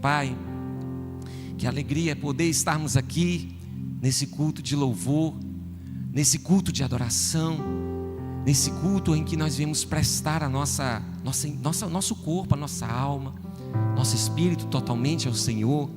Pai, que alegria é poder estarmos aqui nesse culto de louvor, nesse culto de adoração, nesse culto em que nós viemos prestar a nosso corpo, a nossa alma, nosso espírito totalmente ao Senhor.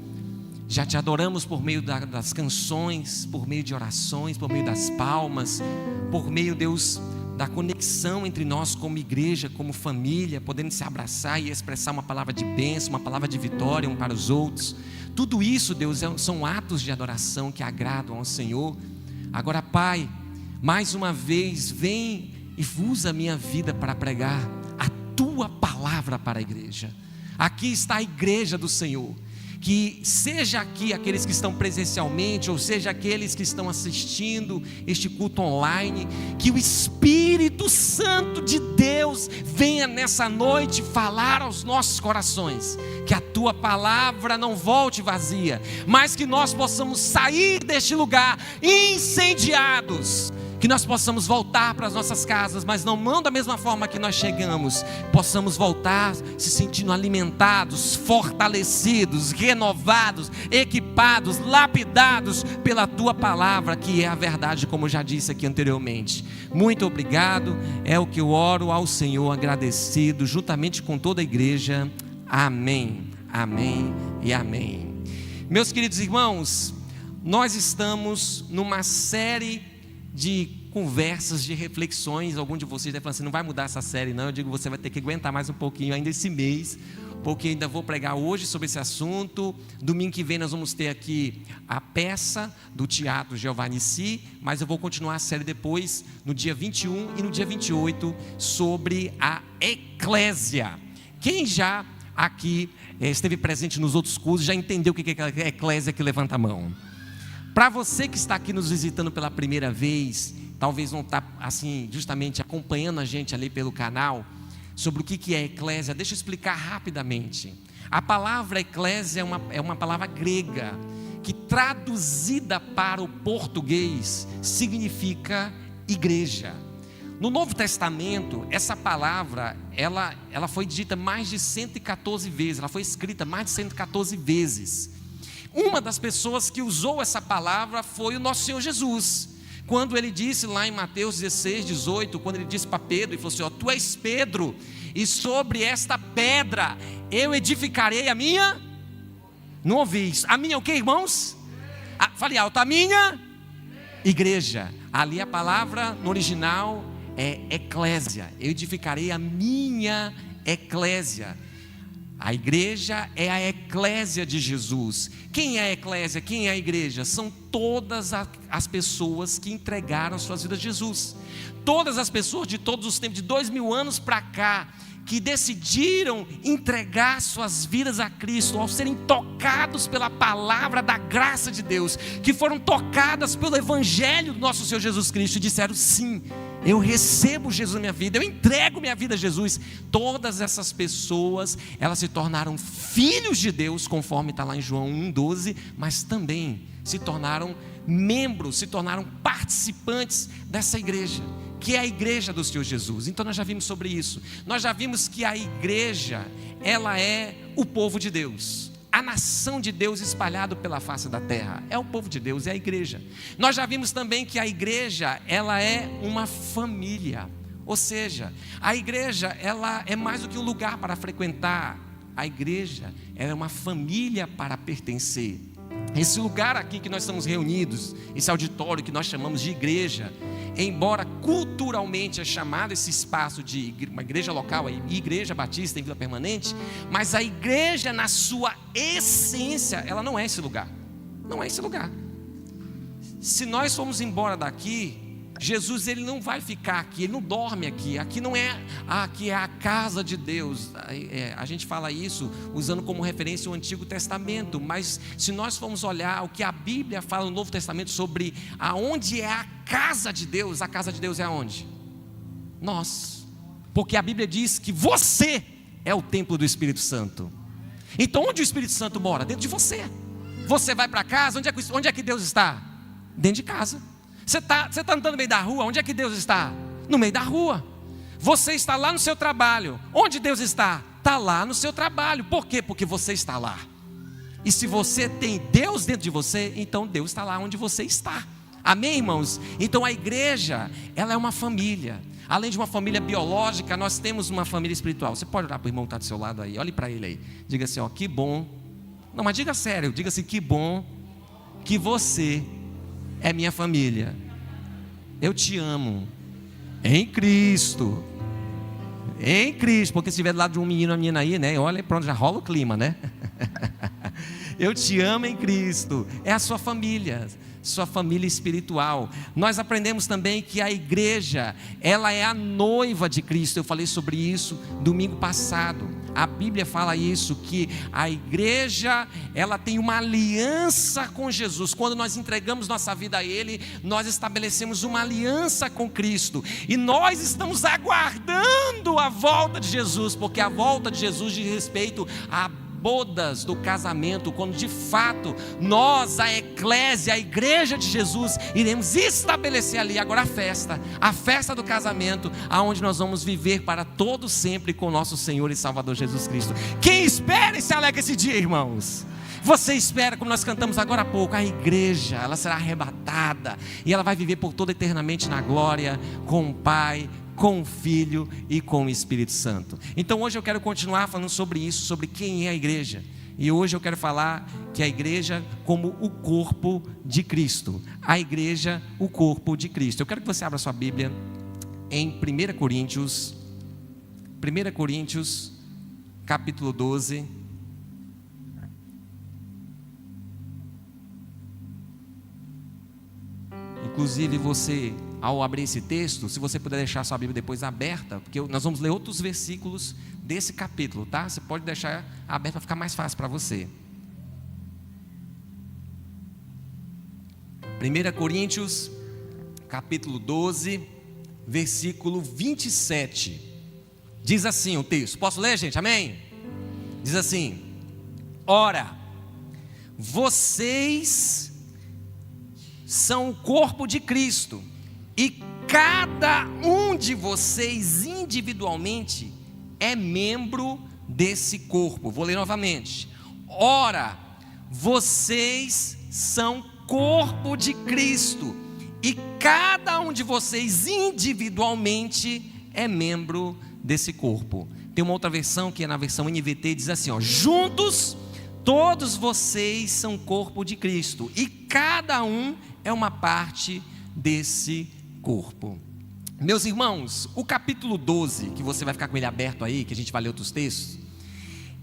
Já te adoramos por meio das canções, por meio de orações, por meio das palmas, por meio, Deus, da conexão entre nós como igreja, como família, podendo se abraçar e expressar uma palavra de bênção, uma palavra de vitória um para os outros. Tudo isso, Deus, são atos de adoração que agradam ao Senhor. Agora, Pai, mais uma vez, vem e usa a minha vida para pregar a Tua palavra para a igreja. Aqui está a igreja do Senhor. Que seja aqui aqueles que estão presencialmente, ou seja aqueles que estão assistindo este culto online, que o Espírito Santo de Deus venha nessa noite falar aos nossos corações, que a Tua palavra não volte vazia, mas que nós possamos sair deste lugar incendiados, que nós possamos voltar para as nossas casas, mas não da mesma forma que nós chegamos, possamos voltar se sentindo alimentados, fortalecidos, renovados, equipados, lapidados pela Tua palavra, que é a verdade, como eu já disse aqui anteriormente. Muito obrigado, é o que eu oro ao Senhor agradecido, juntamente com toda a igreja. Amém, amém e amém. Meus queridos irmãos, nós estamos numa série de conversas, de reflexões. Algum de vocês deve falar assim: não vai mudar essa série não. Eu digo, você vai ter que aguentar mais um pouquinho ainda esse mês, porque ainda vou pregar hoje sobre esse assunto. Domingo que vem nós vamos ter aqui a peça do Teatro Jeová Nissi, mas eu vou continuar a série depois, no dia 21 e no dia 28, sobre a eclésia. Quem já aqui esteve presente nos outros cursos, já entendeu o que é a eclésia? Que levanta a mão. Para você que está aqui nos visitando pela primeira vez, talvez não está assim justamente acompanhando a gente ali pelo canal, sobre o que é eclésia, deixa eu explicar rapidamente. A palavra eclésia é uma palavra grega, que traduzida para o português significa igreja. No Novo Testamento, essa palavra, ela foi dita mais de 114 vezes, ela foi escrita mais de 114 vezes. Uma das pessoas que usou essa palavra foi o nosso Senhor Jesus, quando ele disse lá em Mateus 16, 18, quando ele disse para Pedro, ele falou assim: tu és Pedro, e sobre esta pedra eu edificarei a minha, não ouvi isso, a minha o que, irmãos? Fale alto, a minha igreja. Ali a palavra no original é eclésia, eu edificarei a minha eclésia. A igreja é a eclésia de Jesus. Quem é a eclésia? Quem é a igreja? São todas as pessoas que entregaram suas vidas a Jesus. Todas as pessoas de todos os tempos, de 2000 anos para cá, que decidiram entregar suas vidas a Cristo, ao serem tocados pela palavra da graça de Deus, que foram tocadas pelo Evangelho do nosso Senhor Jesus Cristo, e disseram: sim, eu recebo Jesus na minha vida, eu entrego minha vida a Jesus. Todas essas pessoas, elas se tornaram filhos de Deus, conforme está lá em João 1,12, mas também se tornaram membros, se tornaram participantes dessa igreja, que é a igreja do Senhor Jesus. Então nós já vimos sobre isso. Nós já vimos que a igreja, ela é o povo de Deus, a nação de Deus espalhado pela face da terra. É o povo de Deus, é a igreja. Nós já vimos também que a igreja, ela é uma família. Ou seja, a igreja, ela é mais do que um lugar para frequentar. A igreja, ela é uma família para pertencer. Esse lugar aqui que nós estamos reunidos, esse auditório que nós chamamos de igreja, embora culturalmente é chamado esse espaço de uma igreja local, a Igreja Batista em Vila Permanente, mas a igreja na sua essência, ela não é esse lugar. Não é esse lugar. Se nós formos embora daqui, Jesus, ele não vai ficar aqui, ele não dorme aqui. Aqui não é, aqui é a casa de Deus. A gente fala isso usando como referência o Antigo Testamento, mas se nós formos olhar o que a Bíblia fala no Novo Testamento sobre aonde é a casa de Deus é aonde? Nós. Porque a Bíblia diz que você é o templo do Espírito Santo. Então onde o Espírito Santo mora? Dentro de você. Você vai para casa, onde é que Deus está? Dentro de casa. Você está andando no meio da rua, onde é que Deus está? No meio da rua. Você está lá no seu trabalho, onde Deus está? Está lá no seu trabalho. Por quê? Porque você está lá. E se você tem Deus dentro de você, então Deus está lá onde você está. Amém, irmãos? Então a igreja, ela é uma família. Além de uma família biológica, nós temos uma família espiritual. Você pode olhar para o irmão que está do seu lado aí, olhe para ele aí. Diga assim, ó, que bom. Não, mas diga sério, diga assim, que bom que você é minha família. Eu te amo. Em Cristo. Em Cristo. Porque se estiver do lado de um menino ou uma menina aí, né? Olha, pronto, já rola o clima, né? Eu te amo em Cristo. É a sua família espiritual. Nós aprendemos também que a igreja, ela é a noiva de Cristo. Eu falei sobre isso domingo passado. A Bíblia fala isso, que a igreja, ela tem uma aliança com Jesus. Quando nós entregamos nossa vida a Ele, nós estabelecemos uma aliança com Cristo. E nós estamos aguardando a volta de Jesus, porque a volta de Jesus diz respeito a bodas do casamento, quando de fato nós, a eclésia, a igreja de Jesus, iremos estabelecer ali agora a festa do casamento, aonde nós vamos viver para todo sempre com nosso Senhor e Salvador Jesus Cristo. Quem espera e se alegra esse dia, irmãos? Você espera, como nós cantamos agora há pouco, a igreja, ela será arrebatada e ela vai viver por toda eternamente na glória com o Pai, com o Filho e com o Espírito Santo. Então hoje eu quero continuar falando sobre isso, sobre quem é a igreja. E hoje eu quero falar que a igreja como o corpo de Cristo. A igreja, o corpo de Cristo. Eu quero que você abra sua Bíblia em 1 Coríntios, capítulo 12. Inclusive você, ao abrir esse texto, se você puder deixar sua Bíblia depois aberta, porque nós vamos ler outros versículos desse capítulo, tá? Você pode deixar aberto para ficar mais fácil para você. 1 Coríntios, capítulo 12, versículo 27. Diz assim o texto. Posso ler, gente? Amém? Diz assim: ora, vocês são o corpo de Cristo, e cada um de vocês individualmente é membro desse corpo. Vou ler novamente. Ora, vocês são corpo de Cristo, e cada um de vocês individualmente é membro desse corpo. Tem uma outra versão que é na versão NVT, diz assim, ó: juntos todos vocês são corpo de Cristo, e cada um é uma parte desse corpo. Meus irmãos, o capítulo 12, que você vai ficar com ele aberto aí, que a gente vai ler outros textos.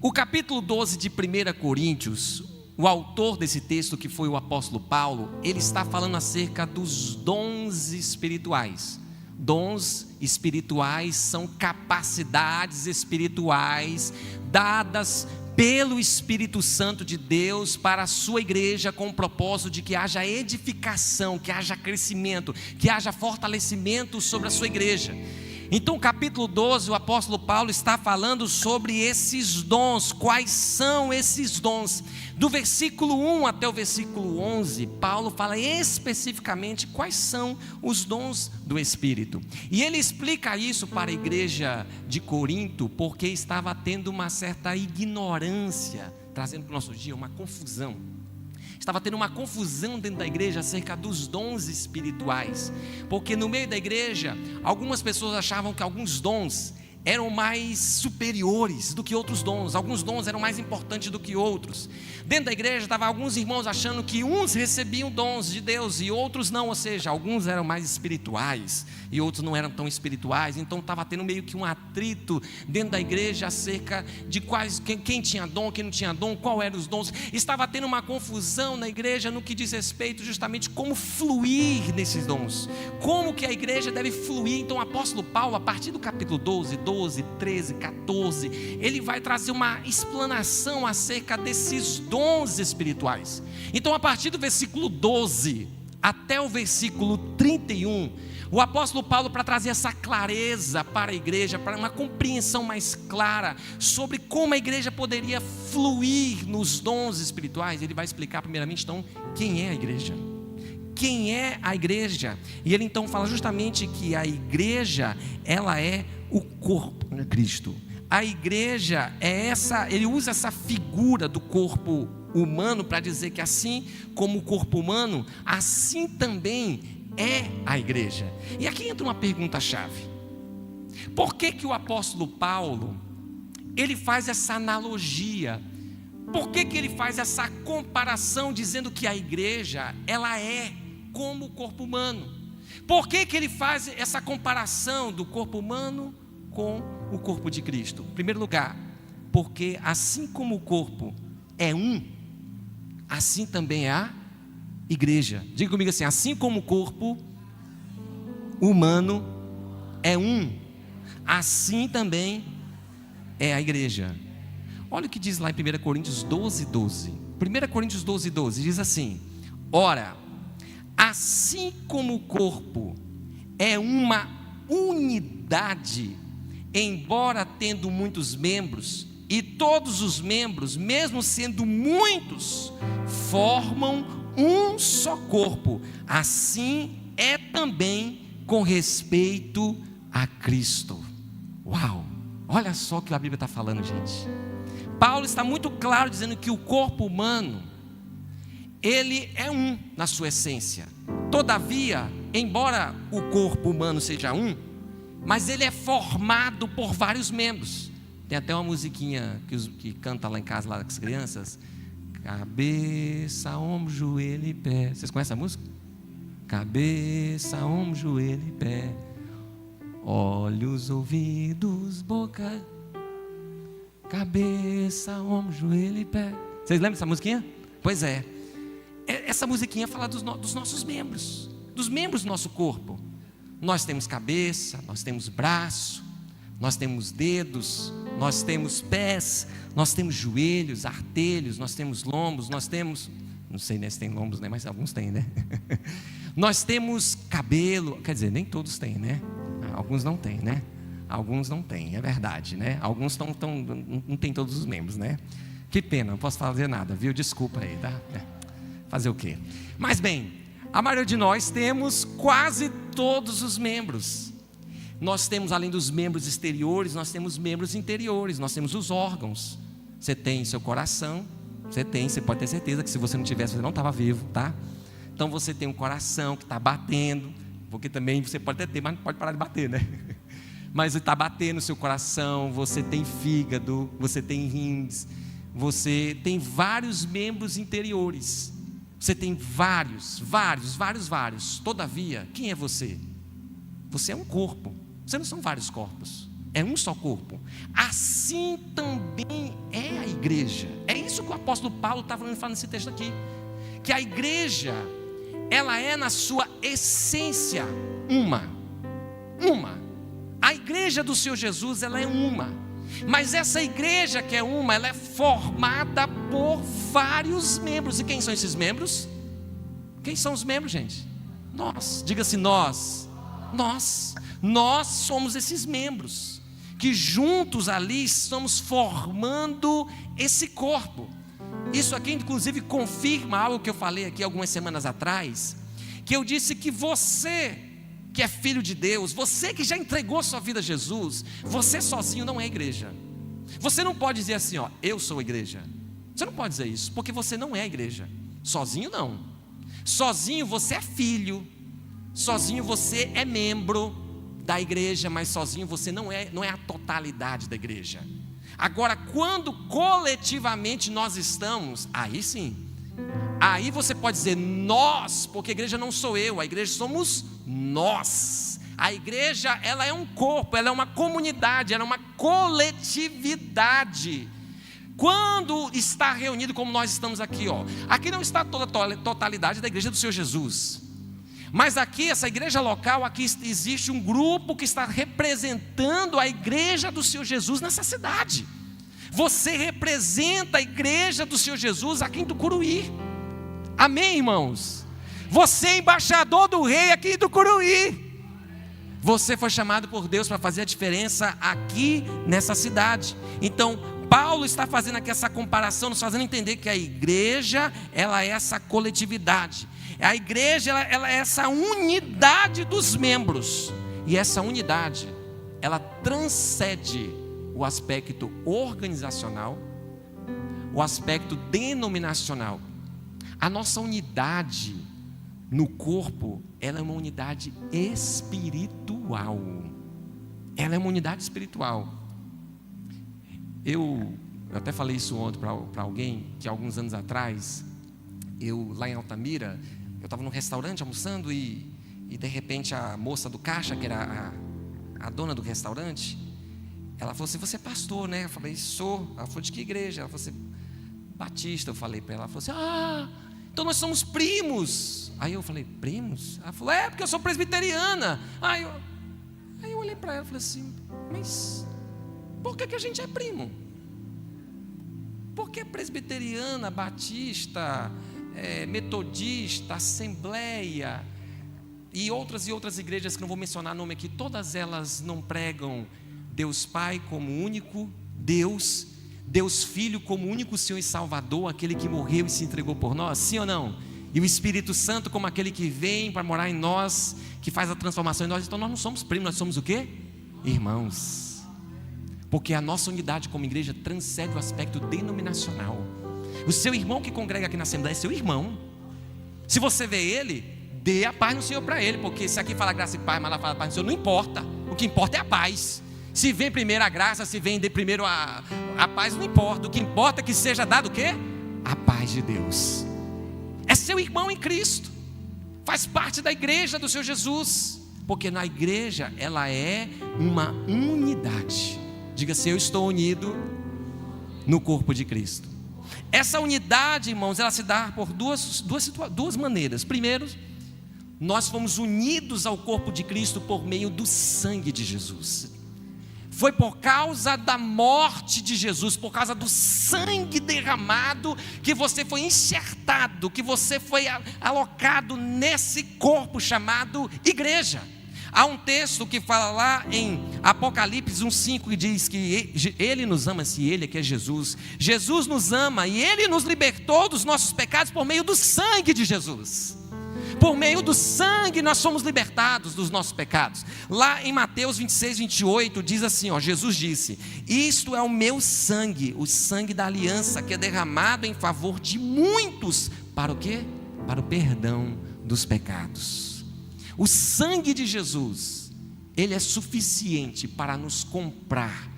O capítulo 12 de 1 Coríntios, o autor desse texto, que foi o apóstolo Paulo, ele está falando acerca dos dons espirituais. Dons espirituais são capacidades espirituais dadas pelo Espírito Santo de Deus para a sua igreja, com o propósito de que haja edificação, que haja crescimento, que haja fortalecimento sobre a sua igreja. Então, capítulo 12, o apóstolo Paulo está falando sobre esses dons. Quais são esses dons? Do versículo 1 até o versículo 11, Paulo fala especificamente quais são os dons do Espírito. E ele explica isso para a igreja de Corinto, porque estava tendo uma certa ignorância, trazendo para o nosso dia uma confusão. Estava tendo uma confusão dentro da igreja acerca dos dons espirituais, porque no meio da igreja, algumas pessoas achavam que alguns dons eram mais superiores do que outros dons, alguns dons eram mais importantes do que outros. Dentro da igreja estavam alguns irmãos achando que uns recebiam dons de Deus e outros não, ou seja, alguns eram mais espirituais e outros não eram tão espirituais. Então estava tendo meio que um atrito dentro da igreja acerca de quem tinha dom, quem não tinha dom, qual eram os dons. Estava tendo uma confusão na igreja no que diz respeito justamente como fluir nesses dons, como que a igreja deve fluir. Então o apóstolo Paulo, a partir do capítulo 12, 13, 14, ele vai trazer uma explanação acerca desses dons espirituais. Então a partir do versículo 12 até o versículo 31, o apóstolo Paulo, para trazer essa clareza para a igreja, para uma compreensão mais clara sobre como a igreja poderia fluir nos dons espirituais, ele vai explicar primeiramente então quem é a igreja. Quem é a igreja? E ele então fala justamente que a igreja, ela é o corpo de Cristo. A igreja é essa, ele usa essa figura do corpo humano para dizer que assim como o corpo humano, assim também é a igreja. E aqui entra uma pergunta-chave. Por que que o apóstolo Paulo, ele faz essa analogia? Por que que ele faz essa comparação dizendo que a igreja, ela é como o corpo humano? Por que que ele faz essa comparação do corpo humano com o corpo de Cristo? Em primeiro lugar, porque assim como o corpo é um, assim também é a igreja. Diga comigo assim: assim como o corpo humano é um, assim também é a igreja. Olha o que diz lá em 1 Coríntios 12:12. 1 Coríntios 12:12 diz assim: ora, assim como o corpo é uma unidade, embora tendo muitos membros, e todos os membros, mesmo sendo muitos, formam um só corpo, assim é também com respeito a Cristo. Uau! Olha só o que a Bíblia está falando, gente. Paulo está muito claro dizendo que o corpo humano, ele é um na sua essência. Todavia, embora o corpo humano seja um, mas ele é formado por vários membros. Tem até uma musiquinha que canta lá em casa, lá com as crianças: cabeça, ombro, joelho e pé. Vocês conhecem a música? Cabeça, ombro, joelho e pé, olhos, ouvidos, boca. Cabeça, ombro, joelho e pé. Vocês lembram dessa musiquinha? Pois é. Essa musiquinha fala dos nossos membros, dos membros do nosso corpo. Nós temos cabeça, nós temos braço, nós temos dedos, nós temos pés, nós temos joelhos, artelhos, nós temos lombos, nós temos, não sei, né, se tem lombos, né, mas alguns têm, né? Nós temos cabelo, quer dizer, nem todos têm, né? Alguns não têm, né? Alguns não têm, é verdade, né? Alguns não tem todos os membros, né? Que pena, não posso fazer nada, viu? Desculpa aí, tá? Fazer o quê? Mas bem, a maioria de nós temos quase todos os membros. Nós temos, além dos membros exteriores, nós temos membros interiores, nós temos os órgãos. Você tem seu coração, você pode ter certeza que se você não tivesse, você não estava vivo, tá? Então você tem um coração que está batendo, porque também você pode até ter, mas não pode parar de bater, né? Mas está batendo o seu coração, você tem fígado, você tem rins, você tem vários membros interiores. Você tem vários. Todavia, quem é você? Você é um corpo. Você não são vários corpos, é um só corpo. Assim também é a igreja. É isso que o apóstolo Paulo está falando nesse texto aqui. Que a igreja, ela é na sua essência uma. A igreja do Senhor Jesus, ela é uma. Mas essa igreja que é uma, ela é formada por vários membros. E quem são esses membros? Quem são os membros, gente? Nós. Diga-se nós. Nós somos esses membros que juntos ali estamos formando esse corpo. Isso aqui inclusive confirma algo que eu falei aqui algumas semanas atrás, que eu disse que você que é filho de Deus, você que já entregou sua vida a Jesus, você sozinho não é igreja. Você não pode dizer assim, ó, eu sou igreja. Você não pode dizer isso, porque você não é igreja. Sozinho não. Sozinho você é filho, sozinho você é membro da igreja, mas sozinho você não é a totalidade da igreja. Agora, quando coletivamente nós estamos, aí sim, aí você pode dizer nós, porque a igreja não sou eu, a igreja somos nós. A igreja, ela é um corpo, ela é uma comunidade, ela é uma coletividade. Quando está reunido como nós estamos aqui, ó, aqui não está toda a totalidade da igreja do Senhor Jesus, mas aqui, essa igreja local, aqui existe um grupo que está representando a igreja do Senhor Jesus nessa cidade. Você representa a igreja do Senhor Jesus aqui em Tucuruí. Amém, irmãos? Você é embaixador do rei aqui em Tucuruí. Você foi chamado por Deus para fazer a diferença aqui nessa cidade. Então, Paulo está fazendo aqui essa comparação, nos fazendo entender que a igreja, ela é essa coletividade. A igreja, ela é essa unidade dos membros. E essa unidade, ela transcende o aspecto organizacional, o aspecto denominacional. A nossa unidade no corpo, ela é uma unidade espiritual. Ela é uma unidade espiritual. Eu até falei isso ontem para alguém, que alguns anos atrás, lá em Altamira, eu estava num restaurante almoçando e de repente a moça do caixa, que era a dona do restaurante, ela falou assim: você é pastor, né? Eu falei: sou. Ela falou: de que igreja? Ela falou assim: Batista. Eu falei para ela, ela falou assim: então nós somos primos. Aí eu falei: primos? Ela falou: porque eu sou presbiteriana. Aí eu olhei para ela e falei assim: mas por que a gente é primo? Por que presbiteriana, batista, metodista, assembleia e outras igrejas que não vou mencionar nome aqui, todas elas não pregam Deus Pai como único Deus, Deus Filho como único Senhor e Salvador, aquele que morreu e se entregou por nós, sim ou não? E o Espírito Santo como aquele que vem para morar em nós, que faz a transformação em nós. Então nós não somos primos, nós somos o quê? Irmãos. Porque a nossa unidade como igreja transcende o aspecto denominacional. O seu irmão que congrega aqui na Assembleia é seu irmão. Se você vê ele, dê a paz no Senhor para ele, porque se aqui fala graça e paz, mas lá fala paz no Senhor, não importa. O que importa é a paz. Se vem primeiro a graça, se vem primeiro a paz, não importa. O que importa é que seja dado o quê? A paz de Deus. É seu irmão em Cristo, faz parte da igreja do Senhor Jesus, porque na igreja ela é uma unidade. Diga assim: eu estou unido no corpo de Cristo. Essa unidade, irmãos, ela se dá por duas maneiras. Primeiro, nós fomos unidos ao corpo de Cristo por meio do sangue de Jesus. Foi por causa da morte de Jesus, por causa do sangue derramado, que você foi enxertado, que você foi alocado nesse corpo chamado igreja. Há um texto que fala lá em Apocalipse 1:5 que diz que Ele nos ama, se Ele que é Jesus. Jesus nos ama e Ele nos libertou dos nossos pecados por meio do sangue de Jesus. Por meio do sangue nós somos libertados dos nossos pecados. Lá em Mateus 26:28 diz assim, Jesus disse: isto é o meu sangue, o sangue da aliança, que é derramado em favor de muitos. Para o quê? Para o perdão dos pecados. O sangue de Jesus, ele é suficiente para nos comprar,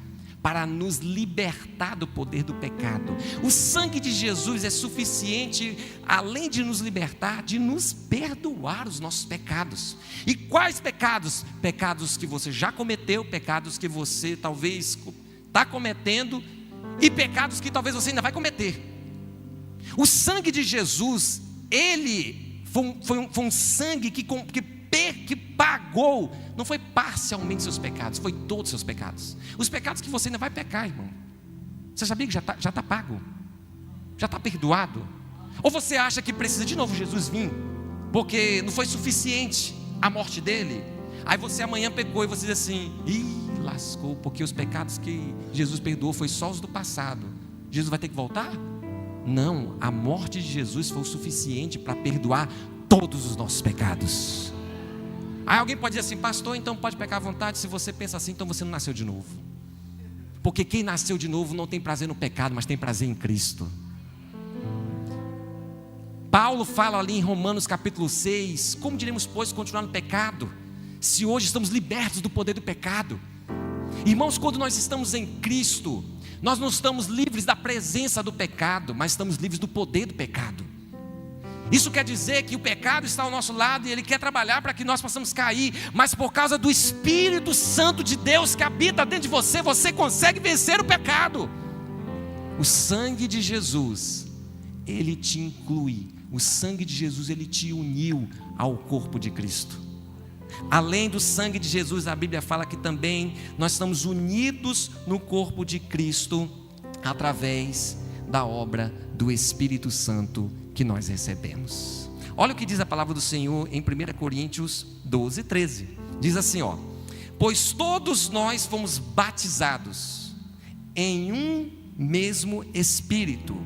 para nos libertar do poder do pecado. O sangue de Jesus é suficiente, além de nos libertar, de nos perdoar os nossos pecados. E quais pecados? Pecados que você já cometeu, pecados que você talvez está cometendo, e pecados que talvez você ainda vai cometer. O sangue de Jesus, ele foi um sangue que pagou, não foi parcialmente seus pecados, foi todos os seus pecados. Os pecados que você ainda vai pecar, irmão, você sabia que já está pago? Já está perdoado? Ou você acha que precisa de novo Jesus vir, porque não foi suficiente a morte dele? Aí você amanhã pecou e você diz assim: lascou, porque os pecados que Jesus perdoou foi só os do passado. Jesus vai ter que voltar? Não, a morte de Jesus foi o suficiente para perdoar todos os nossos pecados. Aí alguém pode dizer assim: pastor, então pode pecar à vontade. Se você pensa assim, então você não nasceu de novo. Porque quem nasceu de novo não tem prazer no pecado, mas tem prazer em Cristo. Paulo fala ali em Romanos capítulo 6: como diremos, pois, continuar no pecado, se hoje estamos libertos do poder do pecado? Irmãos, quando nós estamos em Cristo, nós não estamos livres da presença do pecado, mas estamos livres do poder do pecado. Isso quer dizer que o pecado está ao nosso lado e ele quer trabalhar para que nós possamos cair, mas por causa do Espírito Santo de Deus que habita dentro de você, você consegue vencer o pecado. O sangue de Jesus, ele te inclui. O sangue de Jesus, ele te uniu ao corpo de Cristo. Além do sangue de Jesus, a Bíblia fala que também nós estamos unidos no corpo de Cristo através da obra do Espírito Santo que nós recebemos. Olha o que diz a palavra do Senhor em 1 Coríntios 12:13. Diz assim, pois todos nós fomos batizados em um mesmo Espírito,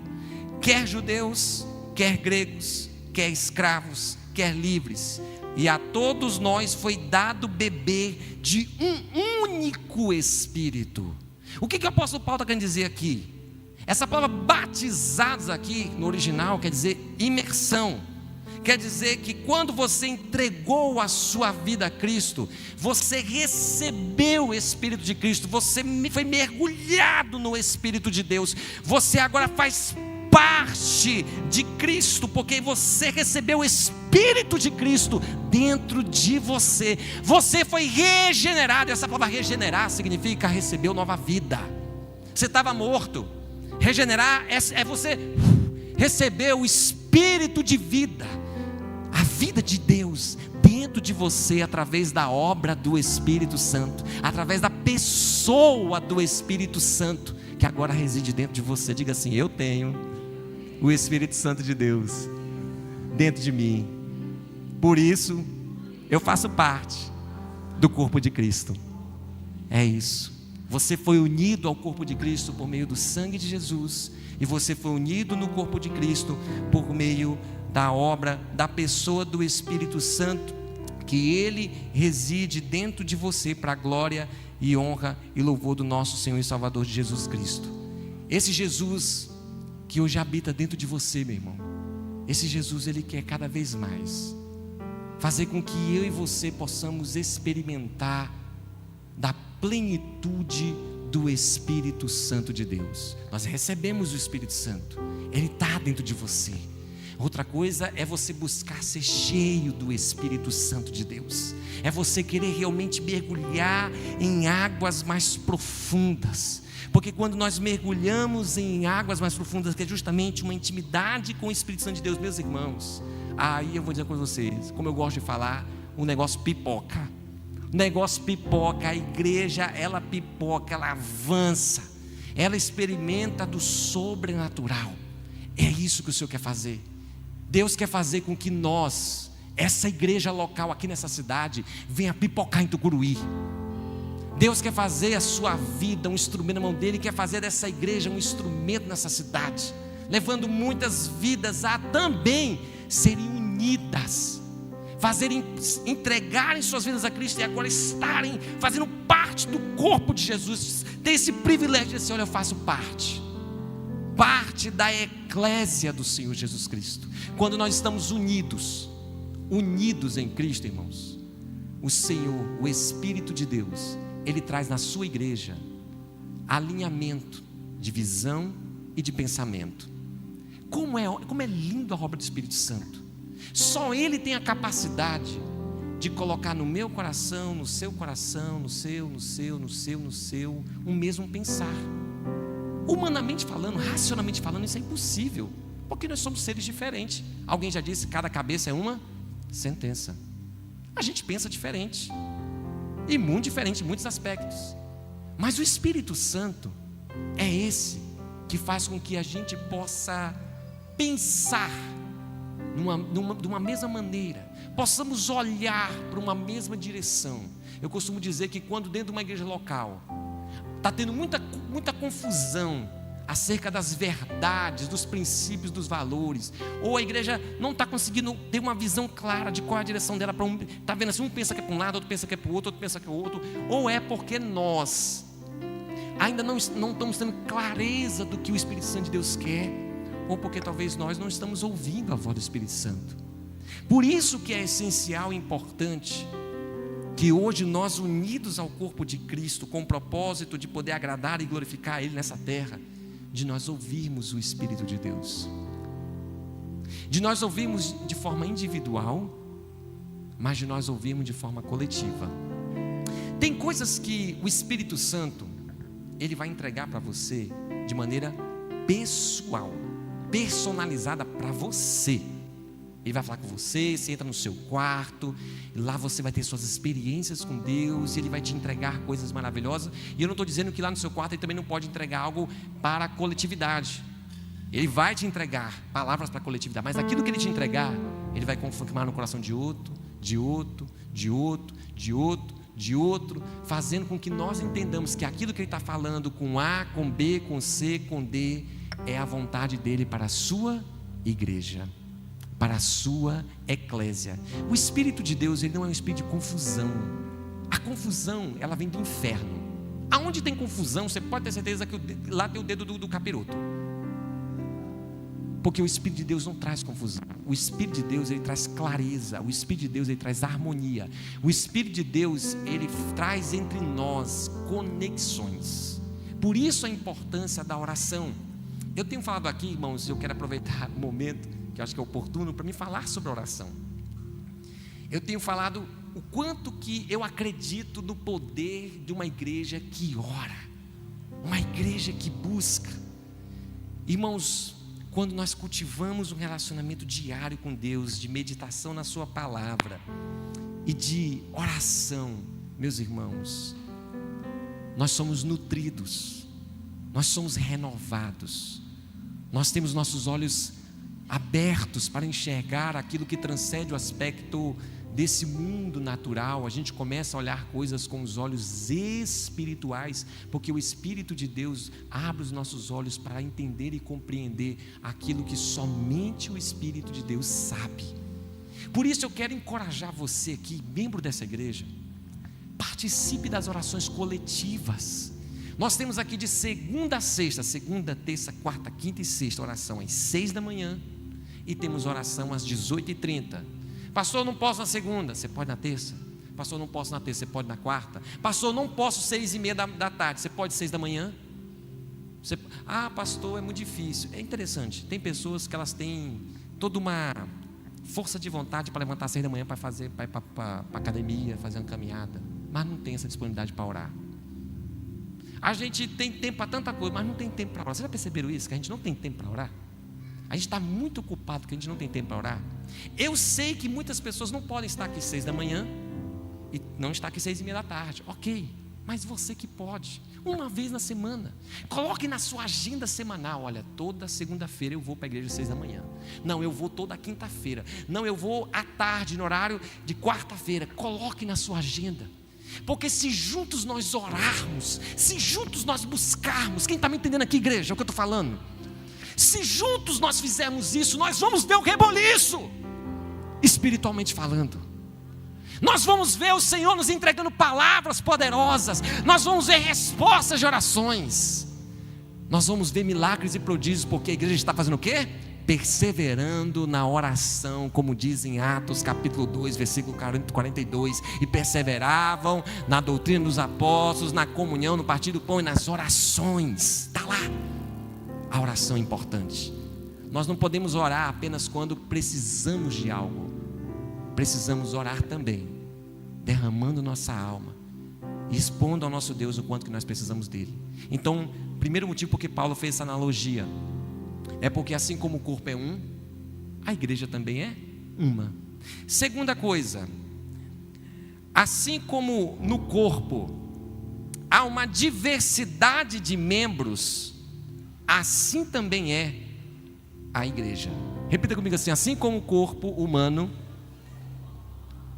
quer judeus, quer gregos, quer escravos, quer livres, e a todos nós foi dado beber de um único Espírito. O que o apóstolo Paulo está querendo dizer aqui? Essa palavra batizados aqui no original quer dizer imersão. Quer dizer que quando você entregou a sua vida a Cristo, você recebeu o Espírito de Cristo, você foi mergulhado no Espírito de Deus, você agora faz parte de Cristo, porque você recebeu o Espírito de Cristo dentro de você. Você foi regenerado. Essa palavra regenerar significa recebeu nova vida. Você estava morto. Regenerar é você receber o Espírito de vida, a vida de Deus dentro de você, através da obra do Espírito Santo, através da pessoa do Espírito Santo, que agora reside dentro de você. Diga assim: eu tenho o Espírito Santo de Deus dentro de mim, por isso eu faço parte do corpo de Cristo. É isso. Você foi unido ao corpo de Cristo por meio do sangue de Jesus, e você foi unido no corpo de Cristo por meio da obra, da pessoa do Espírito Santo, que Ele reside dentro de você para a glória e honra e louvor do nosso Senhor e Salvador de Jesus Cristo. Esse Jesus que hoje habita dentro de você, meu irmão, esse Jesus, Ele quer cada vez mais fazer com que eu e você possamos experimentar da plenitude do Espírito Santo de Deus. Nós recebemos o Espírito Santo, Ele está dentro de você. Outra coisa é você buscar ser cheio do Espírito Santo de Deus, é você querer realmente mergulhar em águas mais profundas, porque quando nós mergulhamos em águas mais profundas, que é justamente uma intimidade com o Espírito Santo de Deus, meus irmãos, aí eu vou dizer com vocês, como eu gosto de falar, o negócio pipoca. O negócio pipoca, a igreja, ela pipoca, ela avança, ela experimenta do sobrenatural. É isso que o Senhor quer fazer. Deus quer fazer com que nós, essa igreja local aqui nessa cidade, venha pipocar em Tucuruí. Deus quer fazer a sua vida um instrumento na mão dele, quer fazer dessa igreja um instrumento nessa cidade, levando muitas vidas a também serem unidas, entregarem suas vidas a Cristo e agora estarem fazendo parte do corpo de Jesus. Ter esse privilégio de dizer: olha, eu faço parte da eclésia do Senhor Jesus Cristo. Quando nós estamos unidos em Cristo, irmãos, o Senhor, o Espírito de Deus, Ele traz na sua igreja alinhamento de visão e de pensamento. Como é lindo a obra do Espírito Santo. Só Ele tem a capacidade de colocar no meu coração, no seu coração, no seu, um mesmo pensar. Humanamente falando, racionalmente falando, isso é impossível, porque nós somos seres diferentes. Alguém já disse: cada cabeça é uma sentença. A gente pensa diferente, e muito diferente em muitos aspectos, mas o Espírito Santo é esse que faz com que a gente possa pensar de uma mesma maneira, possamos olhar para uma mesma direção. Eu costumo dizer que quando dentro de uma igreja local está tendo muita confusão acerca das verdades, dos princípios, dos valores, ou a igreja não está conseguindo ter uma visão clara de qual é a direção dela, está vendo assim, um pensa que é para um lado, outro pensa que é para o outro pensa que é o outro, ou é porque nós ainda não estamos tendo clareza do que o Espírito Santo de Deus quer, ou porque talvez nós não estamos ouvindo a voz do Espírito Santo. Por isso que é essencial e importante que hoje nós, unidos ao corpo de Cristo, com o propósito de poder agradar e glorificar Ele nessa terra, de nós ouvirmos o Espírito de Deus, de nós ouvirmos de forma individual, mas de nós ouvirmos de forma coletiva. Tem coisas que o Espírito Santo, Ele vai entregar para você de maneira pessoal, personalizada para você. Ele vai falar com você, você entra no seu quarto, e lá você vai ter suas experiências com Deus, e Ele vai te entregar coisas maravilhosas. E eu não estou dizendo que lá no seu quarto Ele também não pode entregar algo para a coletividade. Ele vai te entregar palavras para a coletividade, mas aquilo que Ele te entregar, Ele vai confirmar no coração de outro, fazendo com que nós entendamos que aquilo que Ele está falando com A, com B, com C, com D, é a vontade dEle para a sua igreja, para a sua eclésia. O Espírito de Deus, Ele não é um espírito de confusão. A confusão, ela vem do inferno. Aonde tem confusão, você pode ter certeza que lá tem o dedo do capiroto. Porque o Espírito de Deus não traz confusão. O Espírito de Deus, ele traz clareza. O Espírito de Deus, ele traz harmonia. O Espírito de Deus, ele traz entre nós conexões. Por isso a importância da oração. Eu tenho falado aqui, irmãos, eu quero aproveitar o momento, que eu acho que é oportuno, para me falar sobre a oração. Eu tenho falado o quanto que eu acredito no poder de uma igreja que ora. Uma igreja que busca. Irmãos, quando nós cultivamos um relacionamento diário com Deus, de meditação na sua palavra e de oração, meus irmãos, nós somos nutridos, nós somos renovados, nós temos nossos olhos abertos para enxergar aquilo que transcende o aspecto desse mundo natural. A gente começa a olhar coisas com os olhos espirituais, porque o Espírito de Deus abre os nossos olhos para entender e compreender aquilo que somente o Espírito de Deus sabe. Por isso eu quero encorajar você aqui, membro dessa igreja, participe das orações coletivas. Nós temos aqui de segunda a sexta, segunda, terça, quarta, quinta e sexta, oração às 6 da manhã, e temos oração às 18h30. Pastor, não posso na segunda, você pode na terça. Pastor, não posso na terça, você pode na quarta. Pastor, não posso 6h30 da tarde, você pode 6 da manhã. Pastor, é muito difícil. É interessante, tem pessoas que elas têm toda uma força de vontade para levantar às 6 da manhã para ir para academia, fazer uma caminhada, mas não tem essa disponibilidade para orar. A gente tem tempo para tanta coisa, mas não tem tempo para orar. Vocês já perceberam isso? Que a gente não tem tempo para orar? A gente está muito ocupado que a gente não tem tempo para orar. Eu sei que muitas pessoas não podem estar aqui 6 da manhã e não estar aqui 6h30 da tarde. Ok, mas você que pode, uma vez na semana, coloque na sua agenda semanal. Olha, toda segunda-feira eu vou para a igreja às 6 da manhã. Não, eu vou toda quinta-feira. Não, eu vou à tarde, no horário de quarta-feira. Coloque na sua agenda. Porque se juntos nós orarmos, se juntos nós buscarmos, quem está me entendendo aqui, igreja, é o que eu estou falando? Se juntos nós fizermos isso, nós vamos ver o reboliço, espiritualmente falando. Nós vamos ver o Senhor nos entregando palavras poderosas. Nós vamos ver respostas de orações. Nós vamos ver milagres e prodígios, porque a igreja está fazendo o quê? Perseverando na oração, como diz em Atos capítulo 2, versículo 42. E perseveravam na doutrina dos apóstolos, na comunhão, no partir do pão e nas orações. Está lá. A oração é importante. Nós não podemos orar apenas quando precisamos de algo. Precisamos orar também, derramando nossa alma e expondo ao nosso Deus o quanto que nós precisamos dele. Então, primeiro motivo porque Paulo fez essa analogia é porque assim como o corpo é um, a igreja também é uma. Segunda coisa, assim como no corpo há uma diversidade de membros, assim também é a igreja. Repita comigo assim: assim como o corpo humano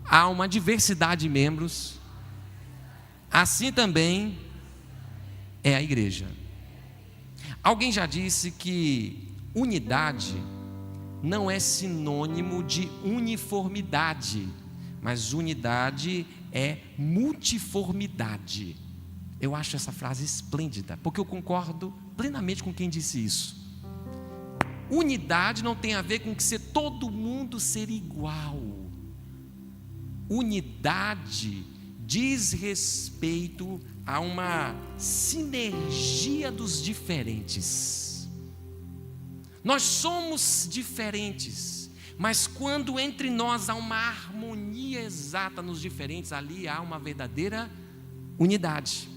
há uma diversidade de membros, assim também é a igreja. Alguém já disse que unidade não é sinônimo de uniformidade, mas unidade é multiformidade. Eu acho essa frase esplêndida, porque eu concordo plenamente com quem disse isso. Unidade não tem a ver com que ser todo mundo ser igual. Unidade diz respeito a uma sinergia dos diferentes. Nós somos diferentes, mas quando entre nós há uma harmonia exata nos diferentes, ali há uma verdadeira unidade.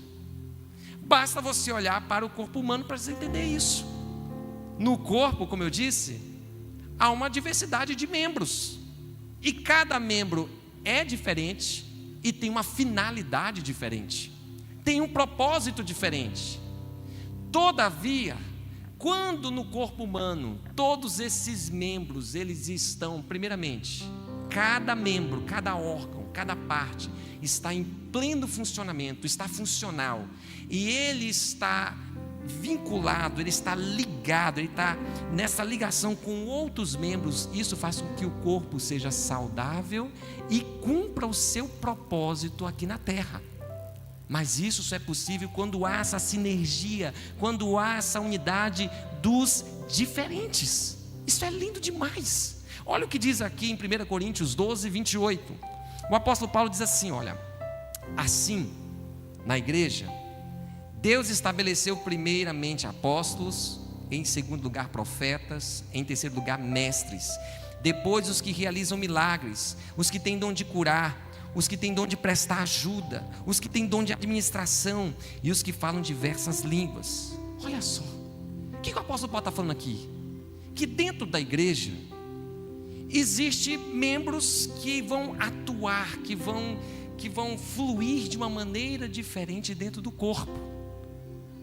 Basta você olhar para o corpo humano para você entender isso. No corpo, como eu disse, há uma diversidade de membros, e cada membro é diferente e tem uma finalidade diferente, tem um propósito diferente. Todavia, quando no corpo humano todos esses membros eles estão, primeiramente, cada membro, cada órgão, cada parte está em pleno funcionamento, está funcional, e ele está vinculado, ele está ligado, ele está nessa ligação com outros membros. Isso faz com que o corpo seja saudável e cumpra o seu propósito aqui na terra. Mas isso só é possível quando há essa sinergia, quando há essa unidade dos diferentes. Isso é lindo demais. Olha o que diz aqui em 1 Coríntios 12, 28. O apóstolo Paulo diz assim, olha: assim, na igreja, Deus estabeleceu primeiramente apóstolos, em segundo lugar profetas, em terceiro lugar mestres, depois os que realizam milagres, os que têm dom de curar, os que têm dom de prestar ajuda, os que têm dom de administração e os que falam diversas línguas. Olha só, o que o apóstolo Paulo está falando aqui? Que dentro da igreja existem membros que vão atuar, que vão fluir de uma maneira diferente dentro do corpo.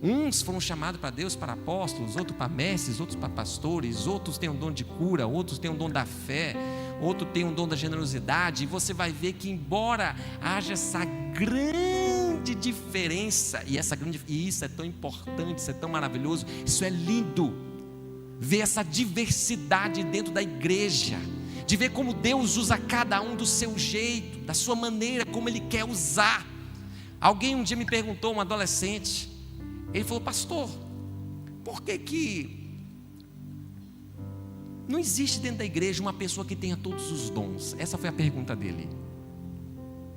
Uns foram chamados para Deus para apóstolos, outros para mestres, outros para pastores, outros têm um dom de cura, outros têm um dom da fé, outro tem um dom da generosidade. E você vai ver que, embora haja essa grande diferença, e isso é tão importante, isso é tão maravilhoso, isso é lindo, ver essa diversidade dentro da igreja, de ver como Deus usa cada um do seu jeito, da sua maneira, como Ele quer usar. Alguém um dia me perguntou, um adolescente, ele falou: pastor, por que não existe dentro da igreja uma pessoa que tenha todos os dons? Essa foi a pergunta dele.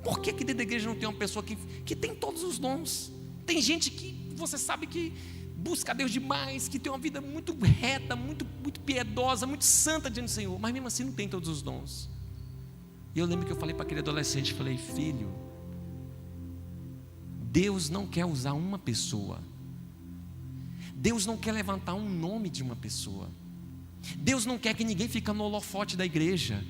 Por que dentro da igreja não tem uma pessoa que tem todos os dons? Tem gente que você sabe que busca a Deus demais, que tem uma vida muito reta, muito piedosa, muito santa diante do Senhor, mas mesmo assim não tem todos os dons. E eu lembro que eu falei para aquele adolescente, falei: filho, Deus não quer usar uma pessoa, Deus não quer levantar um nome de uma pessoa, Deus não quer que ninguém fique no holofote da igreja.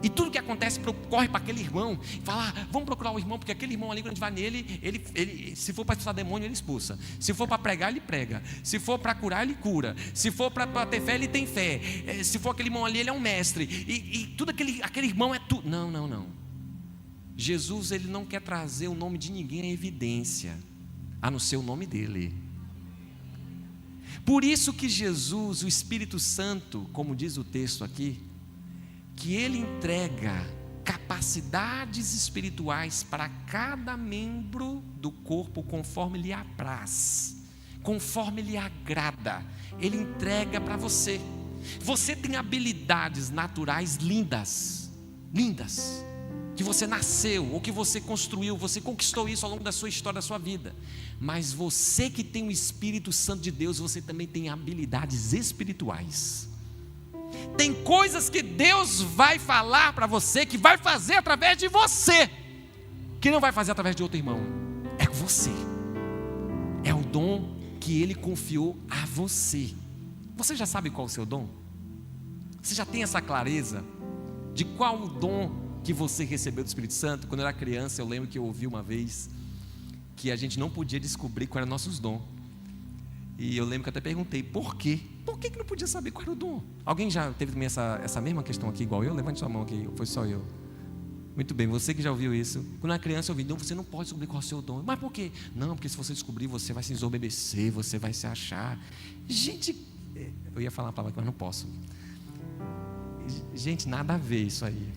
E tudo que acontece, corre para aquele irmão, fala: vamos procurar o irmão, porque aquele irmão ali, quando a gente vai nele, ele se for para expulsar demônio, ele expulsa. Se for para pregar, ele prega. Se for para curar, ele cura. Se for para ter fé, ele tem fé. Se for aquele irmão ali, ele é um mestre. E tudo aquele irmão é tudo. Não. Jesus, ele não quer trazer o nome de ninguém à evidência, a não ser o nome dele. Por isso que Jesus, o Espírito Santo, como diz o texto aqui, que Ele entrega capacidades espirituais para cada membro do corpo, conforme lhe apraz, conforme lhe agrada. Ele entrega para você. Você tem habilidades naturais lindas, que você nasceu, ou que você construiu, você conquistou isso ao longo da sua história, da sua vida. Mas você que tem o Espírito Santo de Deus, você também tem habilidades espirituais. Tem coisas que Deus vai falar para você, que vai fazer através de você, que não vai fazer através de outro irmão. É você. É o dom que Ele confiou a você. Você já sabe qual é o seu dom? Você já tem essa clareza de qual o dom que você recebeu do Espírito Santo? Quando eu era criança, eu lembro que eu ouvi uma vez que a gente não podia descobrir qual era nossos dons. E eu lembro que eu até perguntei: por quê? Por que não podia saber qual era o dom? Alguém já teve também essa mesma questão aqui igual eu? Levante sua mão aqui, foi só eu. Muito bem, você que já ouviu isso. Quando eu era criança eu ouvi: não, você não pode descobrir qual é o seu dom. Mas por quê? Não, porque se você descobrir, você vai se ensoberbecer, você vai se achar. Gente, eu ia falar uma palavra, mas não posso. Gente, nada a ver isso aí.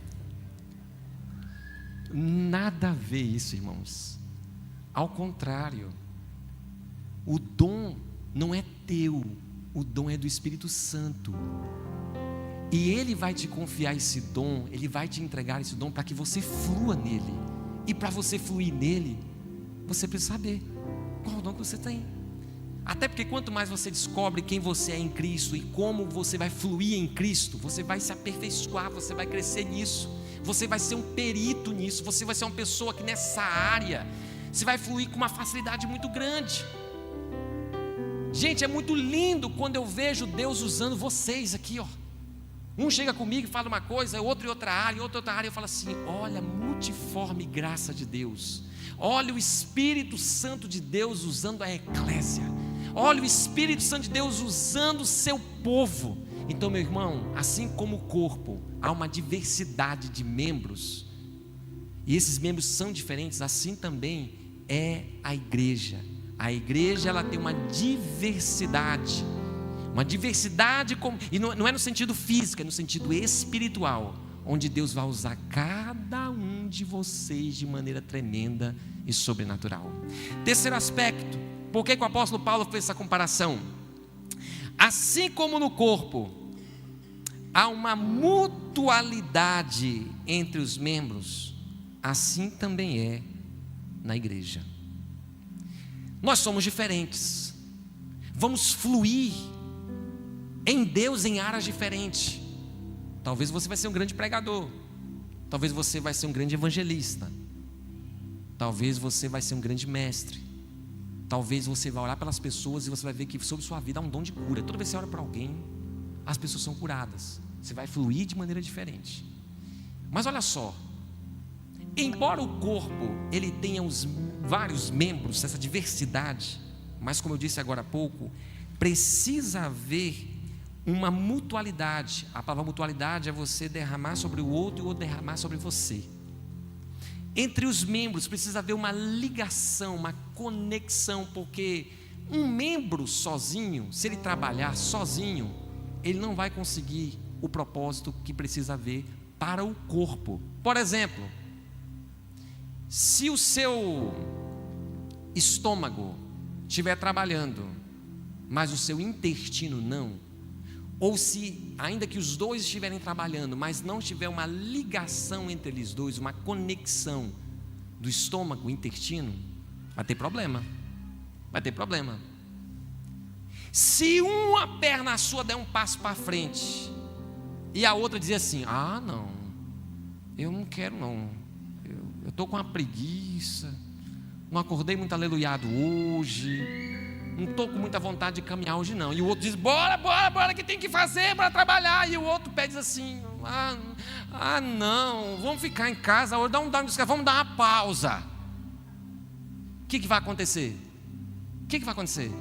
Nada a ver isso, irmãos. Ao contrário, o dom não é teu, o dom é do Espírito Santo. E Ele vai te confiar esse dom, Ele vai te entregar esse dom para que você flua nele. E para você fluir nele, você precisa saber qual o dom que você tem. Até porque quanto mais você descobre quem você é em Cristo e como você vai fluir em Cristo, você vai se aperfeiçoar, você vai crescer nisso. Você vai ser um perito nisso, você vai ser uma pessoa que nessa área, você vai fluir com uma facilidade muito grande. Gente, é muito lindo quando eu vejo Deus usando vocês aqui, ó. Um chega comigo e fala uma coisa, outro em outra área, outro em outra área, eu falo assim: olha a multiforme graça de Deus, olha o Espírito Santo de Deus usando a eclésia, olha o Espírito Santo de Deus usando o seu povo. Então, meu irmão, assim como o corpo, há uma diversidade de membros, e esses membros são diferentes, assim também é a igreja. A igreja, ela tem uma diversidade, e não é no sentido físico, é no sentido espiritual, onde Deus vai usar cada um um de vocês de maneira tremenda e sobrenatural. Terceiro aspecto, por que o apóstolo Paulo fez essa comparação? Assim como no corpo há uma mutualidade entre os membros, assim também é na igreja. Nós somos diferentes, vamos fluir em Deus em áreas diferentes. Talvez você vai ser um grande pregador, talvez você vai ser um grande evangelista, talvez você vai ser um grande mestre, talvez você vai orar pelas pessoas e você vai ver que sobre sua vida há um dom de cura. Toda vez que você ora para alguém, as pessoas são curadas. Você vai fluir de maneira diferente. Mas olha só, embora o corpo ele tenha os vários membros, essa diversidade, mas como eu disse agora há pouco, precisa haver uma mutualidade. A palavra mutualidade é você derramar sobre o outro e o outro derramar sobre você. Entre os membros precisa haver uma ligação, uma conexão, porque um membro sozinho, se ele trabalhar sozinho, ele não vai conseguir o propósito que precisa haver para o corpo. Por exemplo, se o seu estômago estiver trabalhando, mas o seu intestino não, ou se, ainda que os dois estiverem trabalhando, mas não tiver uma ligação entre eles dois, uma conexão do estômago e intestino, vai ter problema. Vai ter problema. Se uma perna sua der um passo para frente e a outra dizer assim: ah, não, eu não quero não, eu estou com uma preguiça, não acordei muito aleluiado hoje, não estou com muita vontade de caminhar hoje não. E o outro diz: bora, que tem que fazer para trabalhar. E o outro pede assim: não, vamos ficar em casa hoje, vamos dar uma pausa. O que vai acontecer? O que vai acontecer?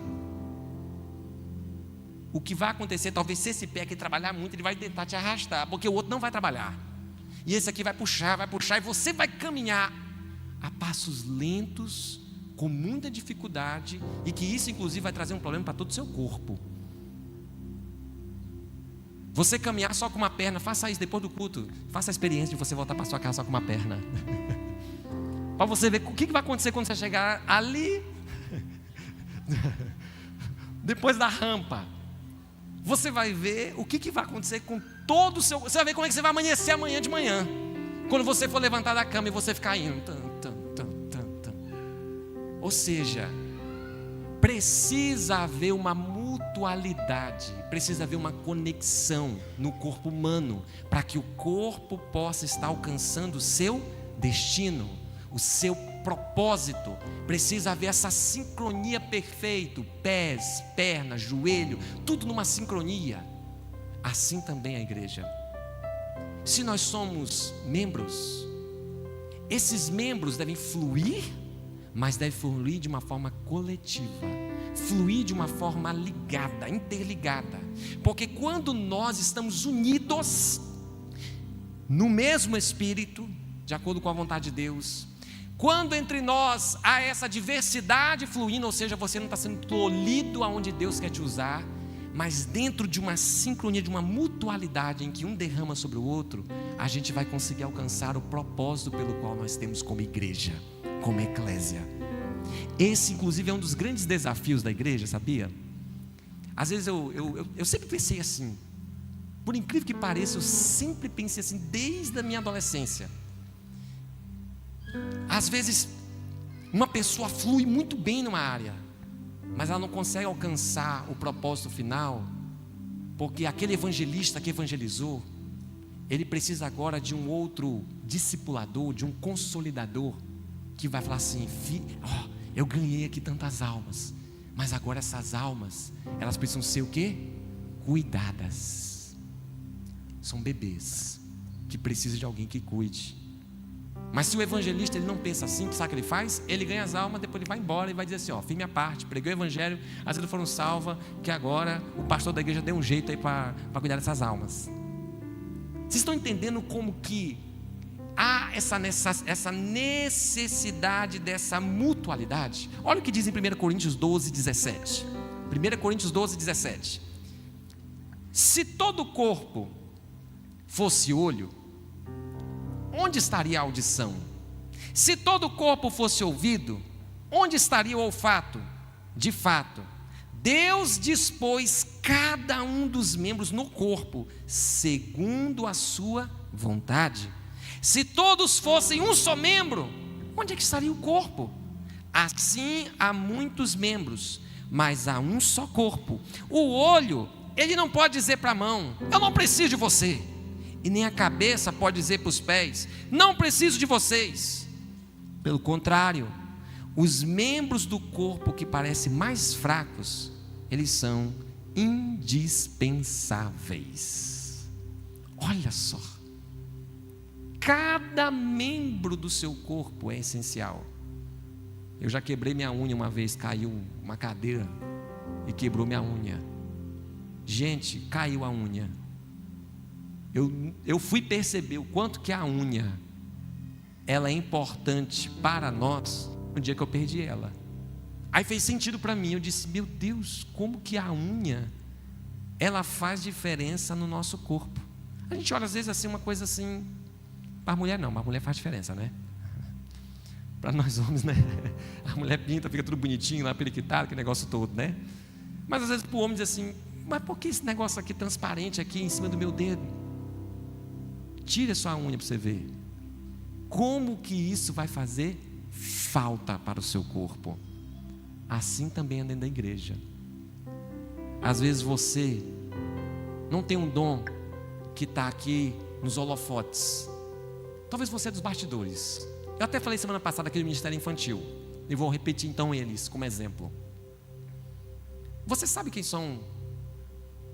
O que vai acontecer, talvez se esse pé aqui trabalhar muito, ele vai tentar te arrastar, porque o outro não vai trabalhar. E esse aqui vai puxar, e você vai caminhar a passos lentos, com muita dificuldade, e que isso inclusive vai trazer um problema para todo o seu corpo. Você caminhar só com uma perna, faça isso depois do culto, faça a experiência de você voltar para sua casa só com uma perna, para você ver o que vai acontecer quando você chegar ali, depois da rampa. Você vai ver o que vai acontecer com todo o seu... Você vai ver como é que você vai amanhecer amanhã de manhã, quando você for levantar da cama e você ficar indo. Ou seja, precisa haver uma mutualidade, precisa haver uma conexão no corpo humano, para que o corpo possa estar alcançando o seu destino, o seu propósito. Precisa haver essa sincronia perfeita, pés, pernas, joelho, tudo numa sincronia. Assim também a igreja. Se nós somos membros, esses membros devem fluir, mas deve fluir de uma forma coletiva, fluir de uma forma ligada, interligada, porque quando nós estamos unidos no mesmo Espírito, de acordo com a vontade de Deus, quando entre nós há essa diversidade fluindo, ou seja, você não está sendo tolhido aonde Deus quer te usar, mas dentro de uma sincronia, de uma mutualidade em que um derrama sobre o outro, a gente vai conseguir alcançar o propósito pelo qual nós temos como igreja, como eclésia. Esse inclusive é um dos grandes desafios da igreja, sabia? Às vezes eu sempre pensei assim, por incrível que pareça, eu sempre pensei assim desde a minha adolescência. Às vezes uma pessoa flui muito bem numa área, mas ela não consegue alcançar o propósito final, porque aquele evangelista que evangelizou, ele precisa agora de um outro discipulador, de um consolidador, que vai falar assim: eu ganhei aqui tantas almas, mas agora essas almas, elas precisam ser o quê? Cuidadas. São bebês que precisam de alguém que cuide. Mas se o evangelista ele não pensa assim, sabe o que ele faz? Ele ganha as almas, depois ele vai embora e vai dizer assim: fiz minha parte, preguei o evangelho, as vidas foram salvas, que agora o pastor da igreja deu um jeito aí para cuidar dessas almas. Vocês estão entendendo como que há essa necessidade dessa mutualidade? Olha o que diz em 1 Coríntios 12, 17. 1 Coríntios 12, 17. Se todo o corpo fosse olho, onde estaria a audição? Se todo o corpo fosse ouvido, onde estaria o olfato? De fato, Deus dispôs cada um dos membros no corpo, segundo a sua vontade. Se todos fossem um só membro, onde é que estaria o corpo? Assim há muitos membros, mas há um só corpo. O olho, ele não pode dizer para a mão: eu não preciso de você. E nem a cabeça pode dizer para os pés: não preciso de vocês. Pelo contrário, os membros do corpo que parecem mais fracos, eles são indispensáveis. Olha só, cada membro do seu corpo é essencial. Eu já quebrei minha unha uma vez, caiu uma cadeira e quebrou minha unha. Gente, caiu a unha. Eu fui perceber o quanto que a unha, ela é importante para nós no dia que eu perdi ela. Aí fez sentido para mim, eu disse: meu Deus, como que a unha, ela faz diferença no nosso corpo. A gente olha às vezes assim, uma coisa assim, para a mulher não, mas a mulher faz diferença, né? Para nós homens, né? A mulher pinta, fica tudo bonitinho lá, periquitado, aquele negócio todo, né? Mas às vezes para o homem diz assim: mas por que esse negócio aqui transparente aqui em cima do meu dedo? Tira sua unha para você ver como que isso vai fazer falta para o seu corpo. Assim também é dentro da igreja. Às vezes você não tem um dom que está aqui nos holofotes. Talvez você é dos bastidores. Eu até falei semana passada aqui do Ministério Infantil, e vou repetir então eles como exemplo. Você sabe quem são?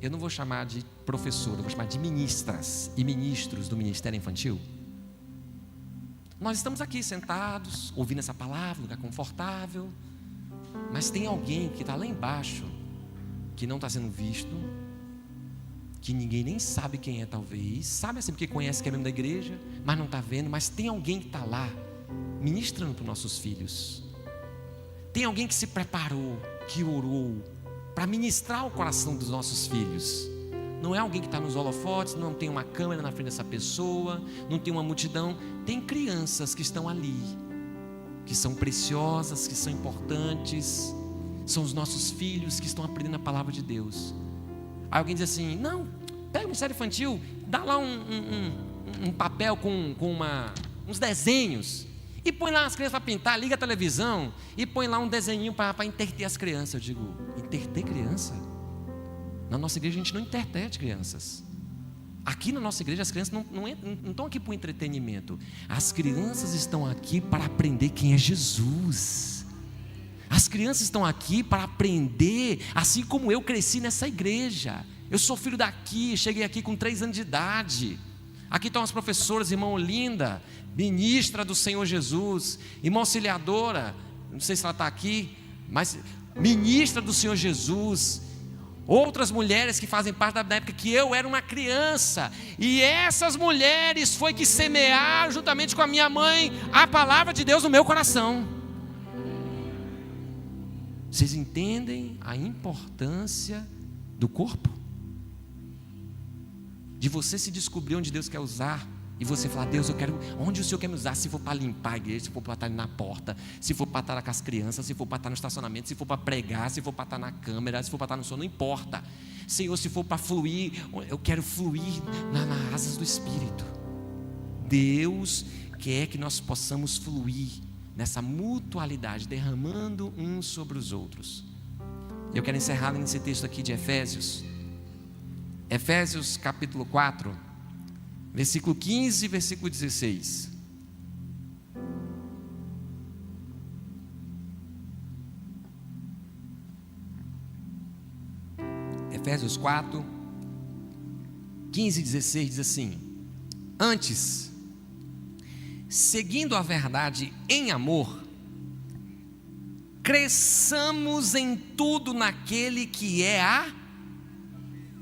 Eu não vou chamar de professor, eu vou chamar de ministras e ministros do Ministério Infantil. Nós estamos aqui sentados, ouvindo essa palavra, lugar confortável, mas tem alguém que está lá embaixo, que não está sendo visto, que ninguém nem sabe quem é talvez, sabe assim porque conhece que é membro da igreja, mas não está vendo, mas tem alguém que está lá, ministrando para os nossos filhos. Tem alguém que se preparou, que orou, para ministrar o coração dos nossos filhos. Não é alguém que está nos holofotes, não tem uma câmera na frente dessa pessoa, não tem uma multidão. Tem crianças que estão ali, que são preciosas, que são importantes. São os nossos filhos que estão aprendendo a palavra de Deus. Aí alguém diz assim: não, pega o Ministério Infantil, dá lá um papel com uns desenhos, e põe lá as crianças para pintar, liga a televisão e põe lá um desenho para interter as crianças. Eu digo: interter criança? Na nossa igreja a gente não intertete crianças. Aqui na nossa igreja as crianças não estão aqui para o entretenimento. As crianças estão aqui para aprender quem é Jesus. As crianças estão aqui para aprender, assim como eu cresci nessa igreja. Eu sou filho daqui, cheguei aqui com 3 anos de idade. Aqui estão as professoras, irmã Olinda, ministra do Senhor Jesus, irmã auxiliadora, não sei se ela está aqui, mas ministra do Senhor Jesus. Outras mulheres que fazem parte da época que eu era uma criança, e essas mulheres foi que semearam juntamente com a minha mãe a palavra de Deus no meu coração. Vocês entendem a importância do corpo? De você se descobrir onde Deus quer usar, e você falar: Deus, eu quero, onde o Senhor quer me usar? Se for para limpar a igreja, se for para estar na porta, se for para estar com as crianças, se for para estar no estacionamento, se for para pregar, se for para estar na câmera, se for para estar no som, não importa. Senhor, se for para fluir, eu quero fluir nas asas do Espírito. Deus quer que nós possamos fluir nessa mutualidade, derramando uns sobre os outros. Eu quero encerrar nesse texto aqui de Efésios. Efésios capítulo 4, versículo 15 e versículo 16. Efésios 4, 15 e 16 diz assim: antes, seguindo a verdade em amor, cresçamos em tudo naquele que é a